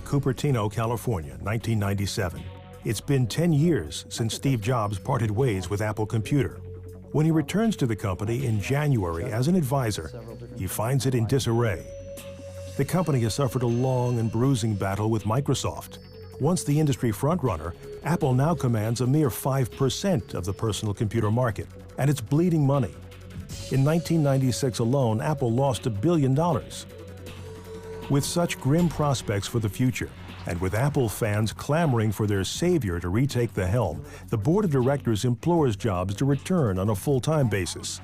Cupertino, California, 1997. It's been 10 years since Steve Jobs parted ways with Apple Computer. When he returns to the company in January as an advisor, he finds it in disarray. The company has suffered a long and bruising battle with Microsoft. Once the industry frontrunner, Apple now commands a mere 5% of the personal computer market, and it's bleeding money. In 1996 alone, Apple lost $1 billion. With such grim prospects for the future, and with Apple fans clamoring for their savior to retake the helm, the board of directors implores Jobs to return on a full-time basis.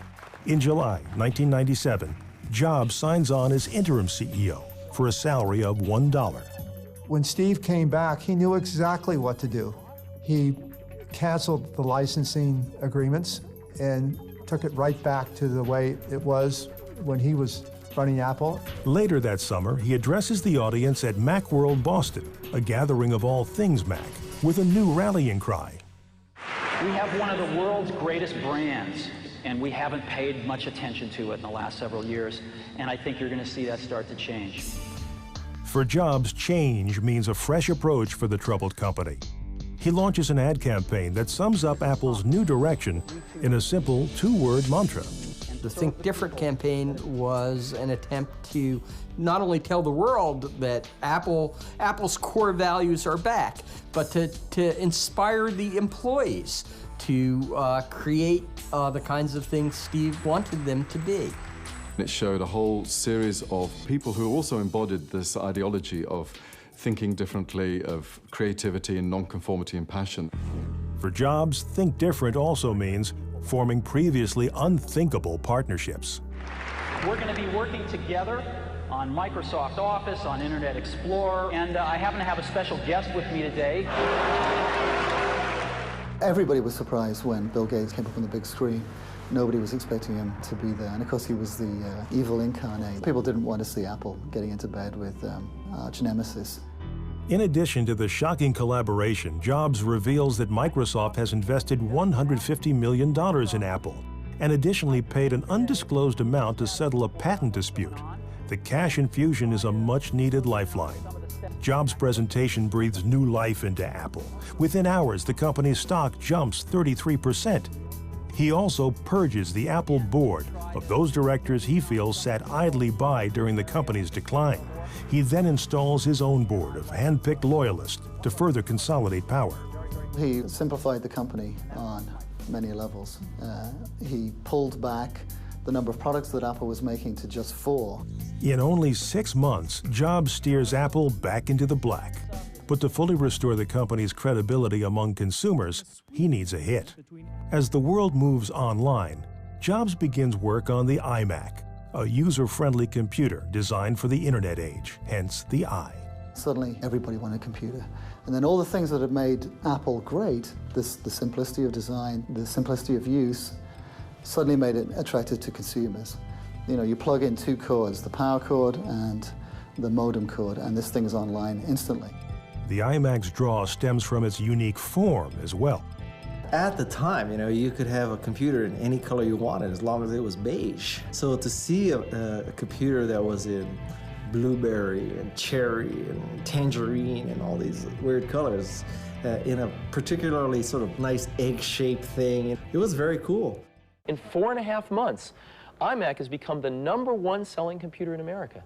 In July 1997, Jobs signs on as interim CEO for a salary of $1. When Steve came back, he knew exactly what to do. He canceled the licensing agreements and took it right back to the way it was when he was running Apple. Later that summer, he addresses the audience at Macworld Boston, a gathering of all things Mac, with a new rallying cry. We have one of the world's greatest brands, and we haven't paid much attention to it in the last several years, and I think you're going to see that start to change. For Jobs, change means a fresh approach for the troubled company. He launches an ad campaign that sums up Apple's new direction in a simple two-word mantra. The Think Different campaign was an attempt to not only tell the world that Apple's core values are back, but to inspire the employees to create the kinds of things Steve wanted them to be. It showed a whole series of people who also embodied this ideology of thinking differently, of creativity and nonconformity and passion. For Jobs, Think Different also means forming previously unthinkable partnerships. We're going to be working together on Microsoft Office, on Internet Explorer, and I happen to have a special guest with me today. Everybody was surprised when Bill Gates came up on the big screen. Nobody was expecting him to be there, and of course he was the evil incarnate. People didn't want to see Apple getting into bed with arch nemesis. In addition to the shocking collaboration, Jobs reveals that Microsoft has invested $150 million in Apple and additionally paid an undisclosed amount to settle a patent dispute. The cash infusion is a much-needed lifeline. Jobs' presentation breathes new life into Apple. Within hours, the company's stock jumps 33%. He also purges the Apple board of those directors he feels sat idly by during the company's decline. He then installs his own board of hand-picked loyalists to further consolidate power. He simplified the company on many levels. He pulled back the number of products that Apple was making to just 4. In only 6 months, Jobs steers Apple back into the black. But to fully restore the company's credibility among consumers, he needs a hit. As the world moves online, Jobs begins work on the iMac, a user-friendly computer designed for the internet age, hence the I. Suddenly, everybody wanted a computer. And then all the things that had made Apple great, the simplicity of design, the simplicity of use, suddenly made it attractive to consumers. You know, you plug in 2 cords, the power cord and the modem cord, and this thing is online instantly. The iMac's draw stems from its unique form as well. At the time, you know, you could have a computer in any color you wanted as long as it was beige. So to see a computer that was in blueberry and cherry and tangerine and all these weird colors in a particularly sort of nice egg-shaped thing, it was very cool. In 4.5 months, iMac has become the #1 selling computer in America.